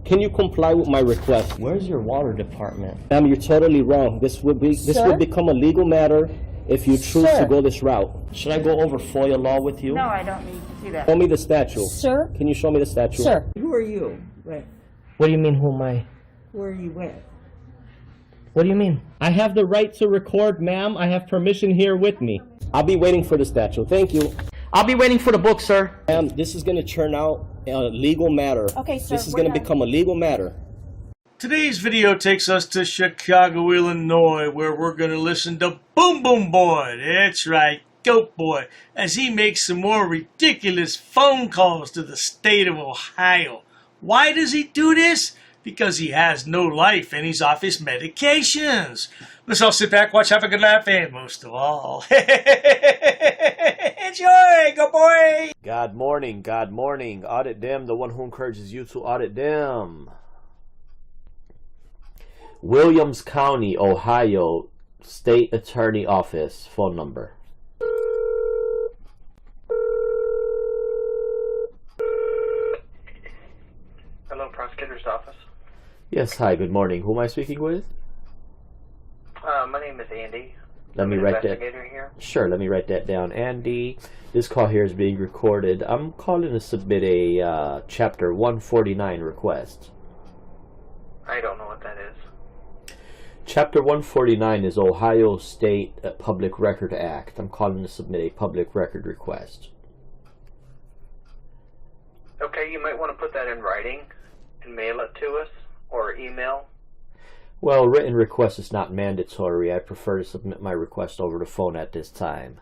Can you comply with my request? Where's your water department? Ma'am, you're totally wrong. This would become a legal matter if you choose to go this route. Should I go over FOIA law with you? No, I don't need to see that. Show me the statute. Sir? Can you show me the statute? Sir. Who are you? Wait, What do you mean, who am I? who are you with? What do you mean? I have the right to record, ma'am. I have permission here with me. I'll be waiting for the statute. Thank you. I'll be waiting for the book, sir. Ma'am, this is going to turn out a legal matter. Okay, sir. This is going to become a legal matter. Today's video takes us to Chicago, Illinois, where we're going to listen to Boom Boom Boy. That's right, GoatBoy, as he makes some more ridiculous phone calls to the state of Ohio. Why does he do this? Because he has no life and he's off his medications. Let's all sit back, watch, have a good laugh, and most of all, enjoy, GoatBoy! God morning, audit them, the one who encourages you to audit them. Williams County, Ohio, State Attorney Office, phone number. Hello, prosecutor's office. Yes, hi, good morning. Who am I speaking with? My name is Andy. Let me I'm an write that. investigator here. Sure, let me write that down. Andy, this call here is being recorded. I'm calling to submit a Chapter 149 request. I don't know what that is. Chapter 149 is Ohio State Public Record Act. I'm calling to submit a public record request. Okay, you might want to put that in writing and mail it to us or email. Well, written request is not mandatory. I prefer to submit my request over the phone at this time.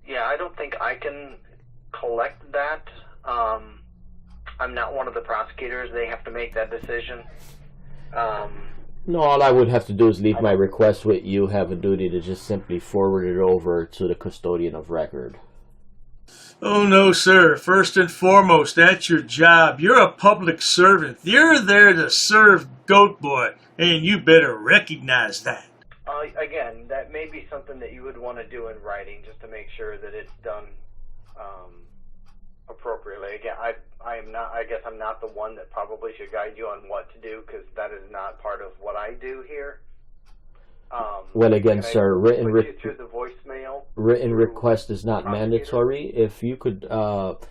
Yeah, I don't think I can collect that. I'm not one of the prosecutors. They have to make that decision. No, all I would have to do is leave my request with you, have a duty to just simply forward it over to the custodian of record. Oh no, sir. First and foremost, that's your job. You're a public servant. You're there to serve GoatBoy, and you better recognize that. Again, that may be something that you would want to do in writing just to make sure that it's done appropriately. Again, I guess I'm not the one that probably should guide you on what to do, because that is not part of what I do here. Well, again, sir, written through the voicemail. Written request is not mandatory. If you could forward.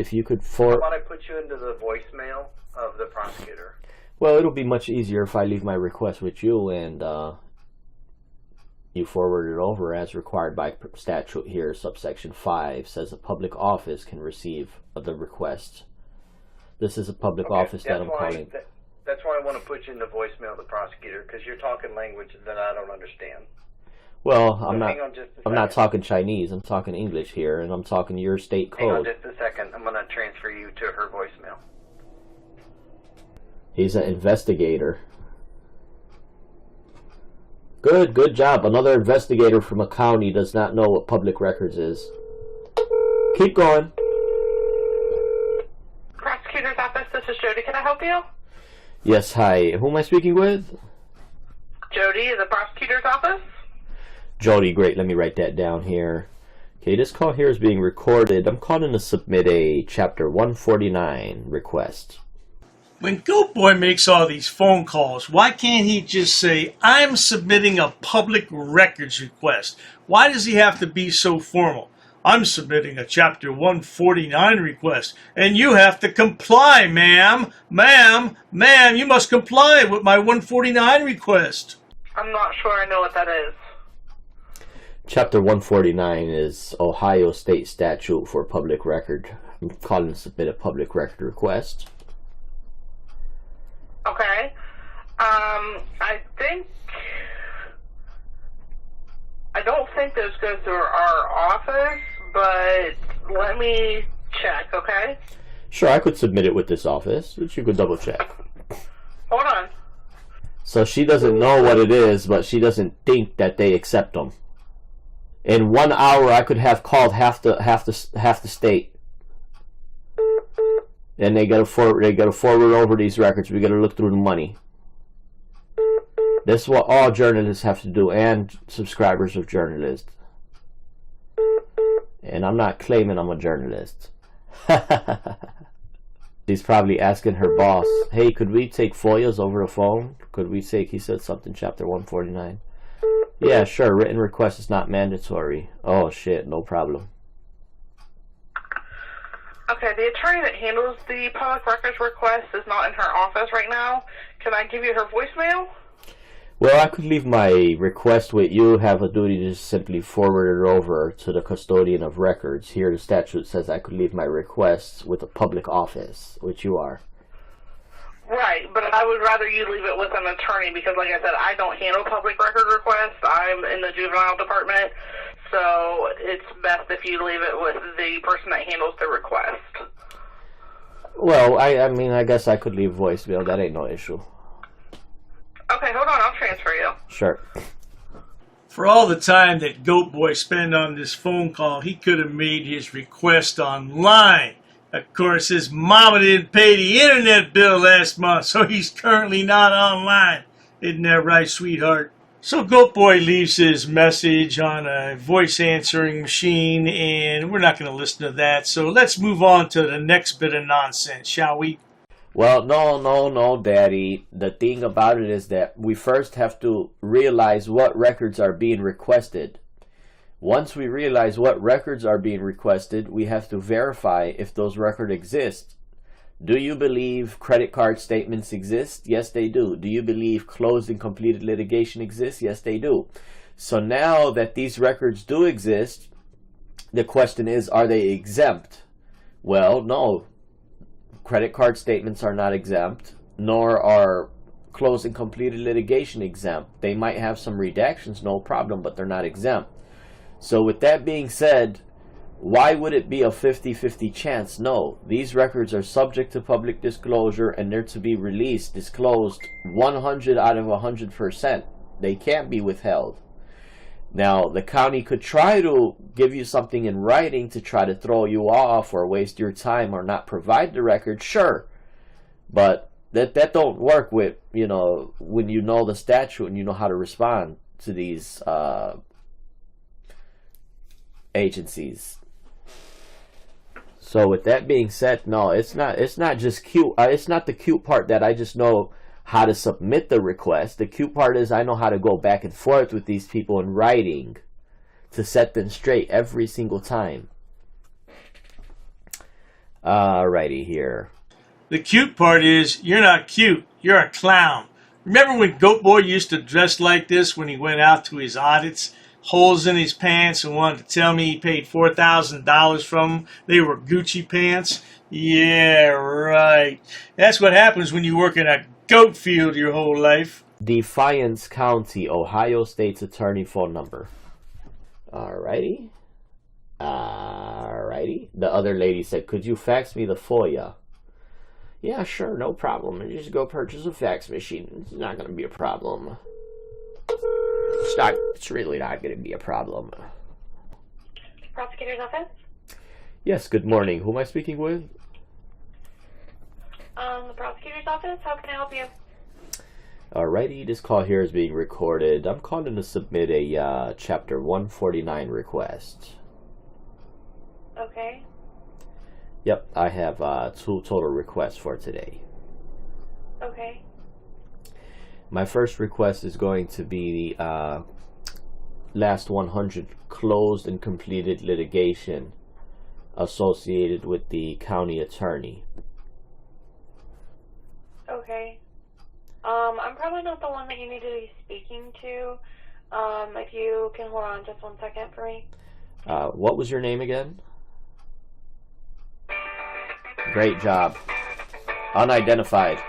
How about I put you into the voicemail of the prosecutor? Well, it'll be much easier if I leave my request with you and you forward it over as required by statute here. Subsection 5 says a public office can receive the request. This is a public office that I'm calling. That's why I want to put you in the voicemail of the prosecutor, because you're talking language that I don't understand. Well, So I'm not talking Chinese. I'm talking English here, and I'm talking your state code. Hang on just a second. I'm going to transfer you to her voicemail. He's an investigator. Good job. Another investigator from a county does not know what public records is. Keep going. Prosecutor's office, this is Jody. Can I help you? Yes, hi. Who am I speaking with? Jody, the prosecutor's office? Jody, great. Let me write that down here. Okay, this call here is being recorded. I'm calling to submit a Chapter 149 request. When GoatBoy makes all these phone calls, why can't he just say, I'm submitting a public records request? Why does he have to be so formal? I'm submitting a Chapter 149 request, and you have to comply, ma'am. Ma'am, you must comply with my 149 request. I'm not sure I know what that is. Chapter 149 is Ohio State Statute for Public Record. I'm calling to submit a public record request. Okay. I don't think those go through our office, but let me check, okay? Sure, I could submit it with this office, but you could double check. Hold on. So she doesn't know what it is, but she doesn't think that they accept them. In 1 hour, I could have called half the state, and they gotta forward over these records. We gotta look through the money. This is what all journalists have to do, and subscribers of journalists. And I'm not claiming I'm a journalist. She's probably asking her boss, hey, could we take FOIAs over the phone? Could we take, he said something, chapter 149. Yeah, sure, written request is not mandatory. Oh, shit, no problem. Okay, the attorney that handles the public records request is not in her office right now. Can I give you her voicemail? Well, I could leave my request with you, have a duty to just simply forward it over to the custodian of records. Here the statute says I could leave my requests with a public office, which you are. Right, but I would rather you leave it with an attorney because, like I said, I don't handle public record requests. I'm in the juvenile department, so it's best if you leave it with the person that handles the request. Well, I mean, I guess I could leave voicemail. That ain't no issue. Okay, hold on. I'll transfer you. Sure. For all the time that GoatBoy spent on this phone call, he could have made his request online. Of course, his mama didn't pay the internet bill last month, so he's currently not online. Isn't that right, sweetheart? So GoatBoy leaves his message on a voice answering machine, and we're not going to listen to that. So let's move on to the next bit of nonsense, shall we? Well, no, Daddy. The thing about it is that we first have to realize what records are being requested. Once we realize what records are being requested, we have to verify if those records exist. Do you believe credit card statements exist? Yes, they do. Do you believe closed and completed litigation exists? Yes, they do. So now that these records do exist, the question is, are they exempt? Well, no. Credit card statements are not exempt, nor are closed and completed litigation exempt. They might have some redactions, no problem, but they're not exempt. So with that being said, why would it be a 50-50 chance? No, these records are subject to public disclosure and they're to be released, disclosed 100 out of 100%. They can't be withheld. Now, the county could try to give you something in writing to try to throw you off or waste your time or not provide the record, sure. But that don't work with, you know, when you know the statute and you know how to respond to these agencies. So with that being said, no, it's not just cute. It's not the cute part that I just know how to submit the request. The cute part is I know how to go back and forth with these people in writing to set them straight every single time. Alrighty here. The cute part is you're not cute. You're a clown. Remember when GoatBoy used to dress like this when he went out to his audits? Holes in his pants and wanted to tell me he paid $4,000 from them. They were Gucci pants. Yeah, right. That's what happens when you work in a goat field your whole life. Defiance County, Ohio State's attorney phone number. Alrighty. The other lady said, could you fax me the FOIA? Yeah, sure, no problem. Just go purchase a fax machine. It's not going to be a problem. It's really not going to be a problem. Prosecutor's office? Yes, good morning. Who am I speaking with? The prosecutor's office. How can I help you? Alrighty, this call here is being recorded. I'm calling to submit a Chapter 149 request. Okay. Yep, I have 2 total requests for today. Okay. My first request is going to be the last 100 closed and completed litigation associated with the county attorney. Okay. I'm probably not the one that you need to be speaking to. If you can hold on just 1 second for me. What was your name again? Great job. Unidentified.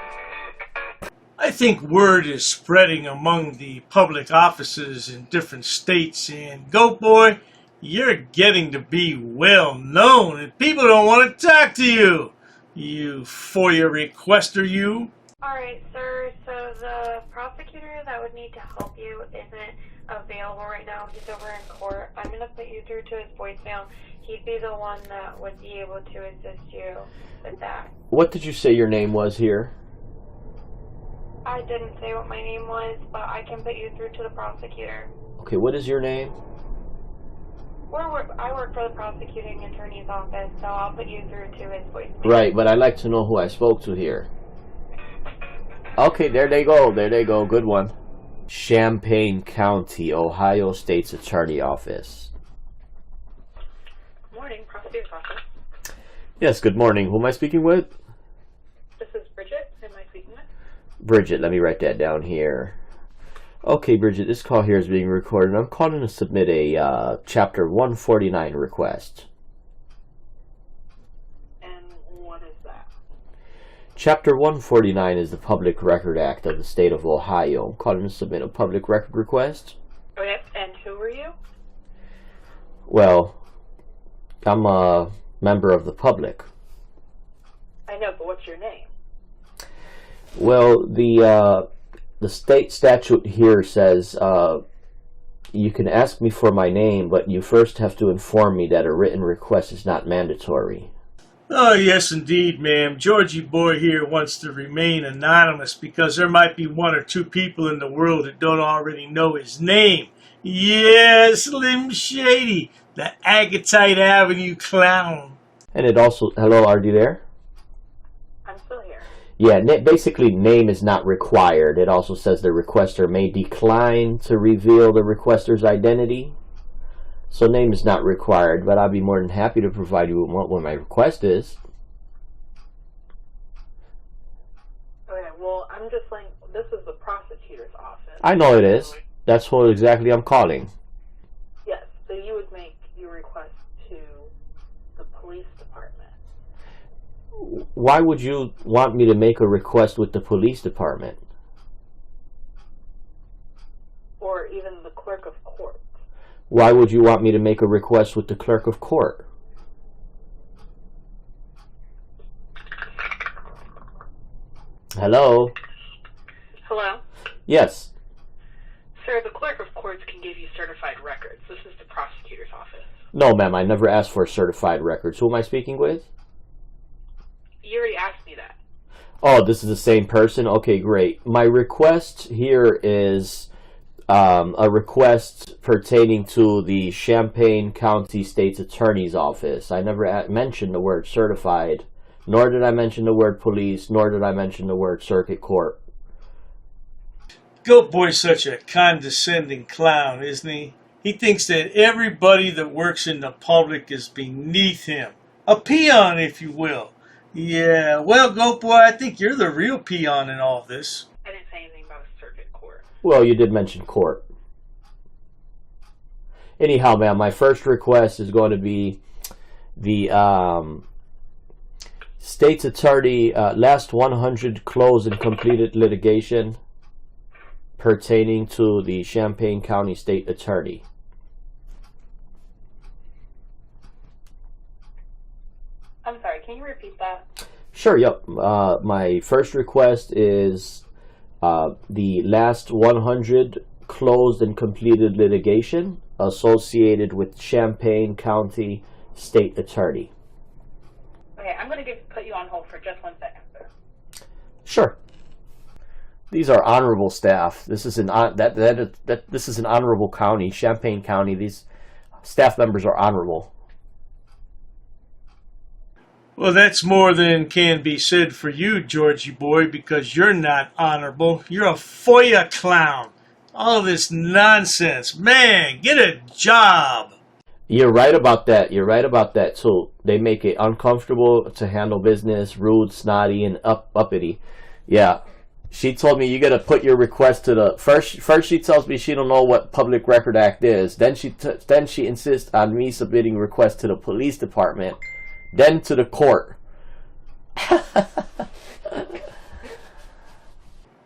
I think word is spreading among the public offices in different states, and GoatBoy, you're getting to be well known, and people don't want to talk to you. You FOIA requester, you. Alright, sir, so the prosecutor that would need to help you isn't available right now. He's over in court. I'm going to put you through to his voicemail. He'd be the one that would be able to assist you with that. What did you say your name was here? I didn't say what my name was, but I can put you through to the prosecutor. Okay, what is your name? I work for the prosecuting attorney's office, so I'll put you through to his voicemail. Right, but I'd like to know who I spoke to here. Okay, there they go. There they go. Good one. Champaign County, Ohio State's Attorney Office. Morning, prosecutor's office. Yes, good morning. Who am I speaking with? This is Bridget. Who am I speaking with? Bridget, let me write that down here. Okay, Bridget, this call here is being recorded. I'm calling to submit a Chapter 149 request. And what is that? Chapter 149 is the Public Record Act of the State of Ohio. I'm calling to submit a public record request. Okay, and who are you? Well, I'm a member of the public. I know, but what's your name? Well, the state statute here says you can ask me for my name, but you first have to inform me that a written request is not mandatory. Oh, yes, indeed, ma'am. Georgie Boy here wants to remain anonymous because there might be one or two people in the world that don't already know his name. Yeah, Slim Shady, the Agatite Avenue clown. And it also, hello, are you there? I'm still here. Yeah, basically name is not required. It also says the requester may decline to reveal the requester's identity. So name is not required, but I'll be more than happy to provide you with what my request is. Okay, well, I'm just saying, this is the prosecutor's office. I know it is. That's what exactly I'm calling. Yes, so you would make your request to the police department. Why would you want me to make a request with the police department? Or even the clerk of court. Why would you want me to make a request with the clerk of court? Hello? Hello? Yes. Sir, the clerk of courts can give you certified records. This is the prosecutor's office. No, ma'am, I never asked for certified records. Who am I speaking with? You already asked me that. Oh, this is the same person? Okay, great. My request here is a request pertaining to the Champaign County State's Attorney's Office. I never mentioned the word certified, nor did I mention the word police, nor did I mention the word circuit court. GoatBoy's such a condescending clown, isn't he? He thinks that everybody that works in the public is beneath him. A peon, if you will. Yeah, well, GoatBoy, I think you're the real peon in all this. I didn't say anything about circuit court. Well, you did mention court. Anyhow, ma'am, my first request is going to be the state's attorney last 100 closed and completed litigation pertaining to the Champaign County State Attorney. I'm sorry, can you repeat that? Sure, yep. My first request is the last 100 closed and completed litigation associated with Champaign County State Attorney. Okay, I'm going to put you on hold for just 1 second, sir. Sure. These are honorable staff. This is an this is an honorable county, Champaign County. These staff members are honorable. Well, that's more than can be said for you, Georgie Boy, because you're not honorable. You're a FOIA clown. All this nonsense. Man, get a job. You're right about that. You're right about that, too. They make it uncomfortable to handle business, rude, snotty, and uppity. Yeah. She told me you got to put your request to the... First she tells me she don't know what Public Record Act is. Then she insists on me submitting requests to the police department. Then to the court.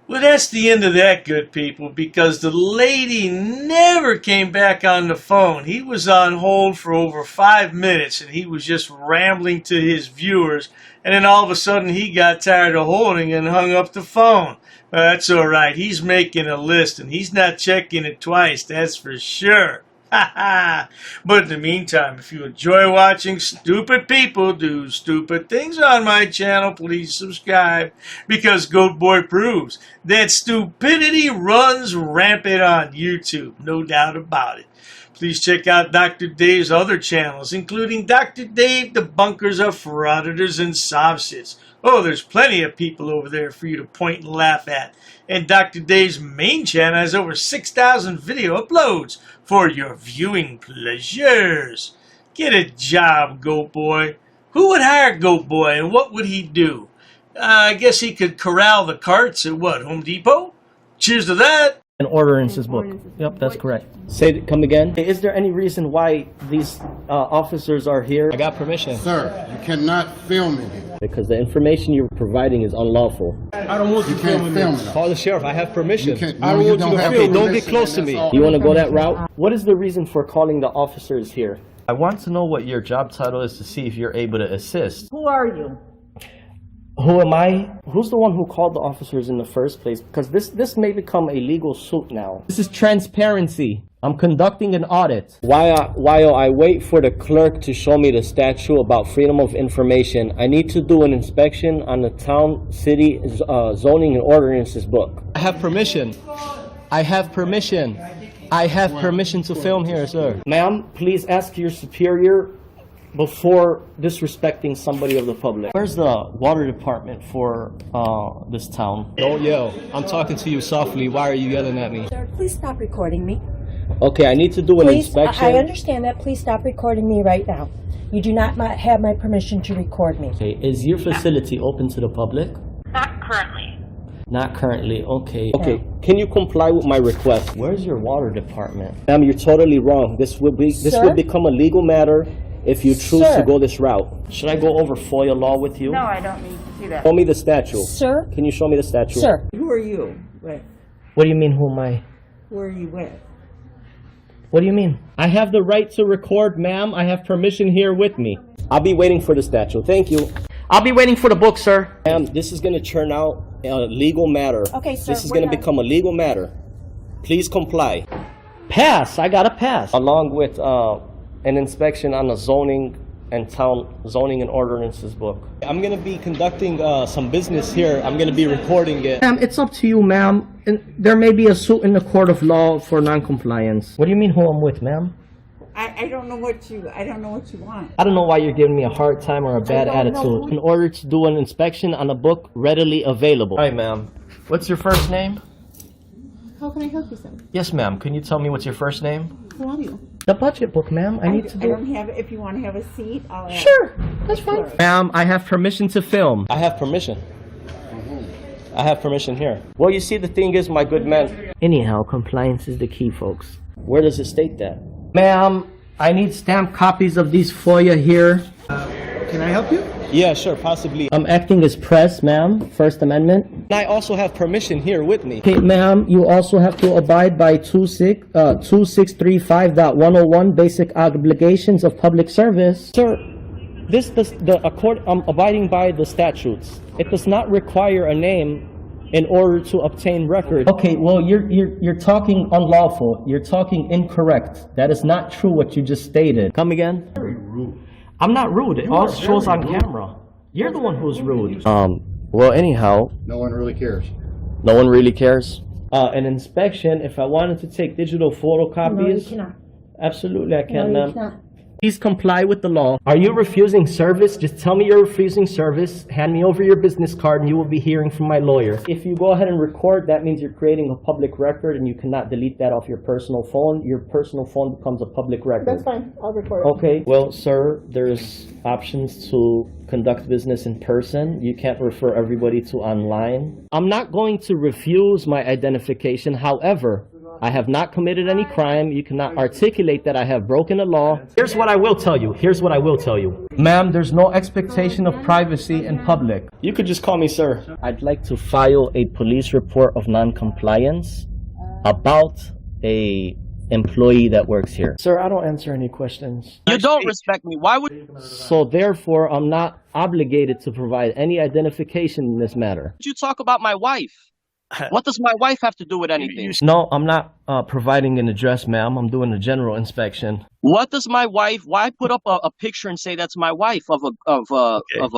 Well, that's the end of that, good people, because the lady never came back on the phone. He was on hold for over 5 minutes, and he was just rambling to his viewers, and then all of a sudden he got tired of holding and hung up the phone. Well, that's all right. He's making a list, and he's not checking it twice, that's for sure. But in the meantime, if you enjoy watching stupid people do stupid things on my channel, please subscribe, because GoatBoy proves that stupidity runs rampant on YouTube, no doubt about it. Please check out Dr. Dave's other channels, including Dr. Dave Debunkers of Frauditors and Sovsits. Oh, there's plenty of people over there for you to point and laugh at. And Dr. Dave's main channel has over 6,000 video uploads for your viewing pleasures. Get a job, GoatBoy. Who would hire GoatBoy and what would he do? I guess he could corral the carts at what, Home Depot? Cheers to that. An ordinances book. Yep, that's correct. Come again? Is there any reason why these officers are here? I got permission. Sir, you cannot film in here. Because the information you're providing is unlawful. I don't want you filming it. Call the sheriff. I have permission. I don't want you to film. Don't get close to me. You want to go that route? What is the reason for calling the officers here? I want to know what your job title is to see if you're able to assist. Who are you? Who am I? Who's the one who called the officers in the first place? Because this may become a legal suit now. This is transparency. I'm conducting an audit. While I wait for the clerk to show me the statute about freedom of information, I need to do an inspection on the town, city, zoning and ordinances book. I have permission. I have permission. I have permission to film here, sir. Ma'am, please ask your superior before disrespecting somebody of the public. Where's the water department for this town? Don't yell. I'm talking to you softly. Why are you yelling at me? Sir, please stop recording me. Okay, I need to do an inspection. I understand that. Please stop recording me right now. You do not have my permission to record me. Okay, is your facility open to the public? Not currently. Not currently, okay. Okay, can you comply with my request? Where's your water department? Ma'am, you're totally wrong. This will become a legal matter if you choose to go this route. Should I go over FOIA law with you? No, I don't need to see that. Show me the statute. Sir? Can you show me the statute? Sir. Who are you with? What do you mean, who am I? Who are you with? What do you mean? I have the right to record, ma'am. I have permission here with me. I'll be waiting for the statute. Thank you. I'll be waiting for the book, sir. Ma'am, this is going to turn out a legal matter. Okay, sir. This is going to become a legal matter. Please comply. Pass. I got a pass. Along with an inspection on the zoning and town zoning and ordinances book. I'm going to be conducting some business here. I'm going to be recording it. Ma'am, it's up to you, ma'am. There may be a suit in the court of law for non-compliance. What do you mean who I'm with, ma'am? I don't know what you want. I don't know why you're giving me a hard time or a bad attitude. In order to do an inspection on a book readily available. All right, ma'am. What's your first name? How can I help you, sir? Yes, ma'am. Can you tell me what's your first name? Who are you? The budget book, ma'am. I need to do. I don't have it. If you want to have a seat, I'll ask. Sure, that's fine. Ma'am, I have permission to film. I have permission. I have permission here. Well, you see, the thing is, my good man. Anyhow, compliance is the key, folks. Where does it state that? Ma'am, I need stamped copies of these FOIA here. Can I help you? Yeah, sure, possibly. I'm acting as press, ma'am. First Amendment. And I also have permission here with me. Okay, ma'am, you also have to abide by 2635.101 basic obligations of public service. Sir, I'm abiding by the statutes. It does not require a name in order to obtain records. Okay, well, you're talking unlawful. You're talking incorrect. That is not true what you just stated. Come again? Very rude. I'm not rude. It all shows on camera. You're the one who's rude. Well, anyhow. No one really cares. No one really cares? An inspection, if I wanted to take digital photocopies. No, you cannot. Absolutely, I can, No, ma'am. you cannot. Please comply with the law. Are you refusing service? Just tell me you're refusing service. Hand me over your business card and you will be hearing from my lawyer. If you go ahead and record, that means you're creating a public record and you cannot delete that off your personal phone. Your personal phone becomes a public record. That's fine. I'll record it. Okay. Well, sir, there's options to conduct business in person. You can't refer everybody to online. I'm not going to refuse my identification. However, I have not committed any crime. You cannot articulate that I have broken a law. Here's what I will tell you. Ma'am, there's no expectation of privacy in public. You could just call me sir. I'd like to file a police report of non-compliance about a employee that works here. Sir, I don't answer any questions. You don't respect me. Why would... So therefore, I'm not obligated to provide any identification in this matter. you talk about my wife? What does my wife have to do with anything? No, I'm not providing an address, ma'am. I'm doing a general inspection. What does my wife... Why put up a picture and say that's my wife of a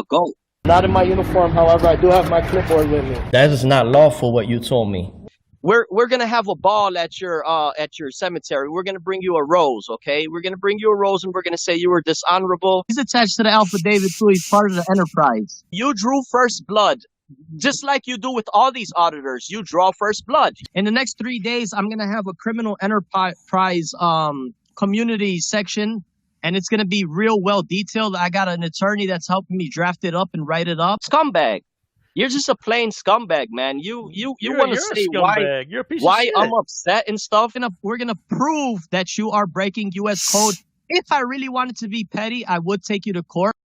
goat? Not in my uniform, however, I do have my clipboard with me. That is not lawful what you told me. We're gonna have a ball at your cemetery. We're gonna bring you a rose, okay? We're gonna bring you a rose, and we're gonna say you were dishonorable. He's attached to the affidavit too. He's part of the enterprise. You drew first blood, just like you do with all these auditors. You draw first blood. In the next 3 days, I'm gonna have a criminal enterprise community section, and it's gonna be real well detailed. I got an attorney that's helping me draft it up and write it up. Scumbag. You're just a plain scumbag, man. You want to say why I'm upset and stuff. We're gonna prove that you are breaking U.S. code. If I really wanted to be petty, I would take you to court.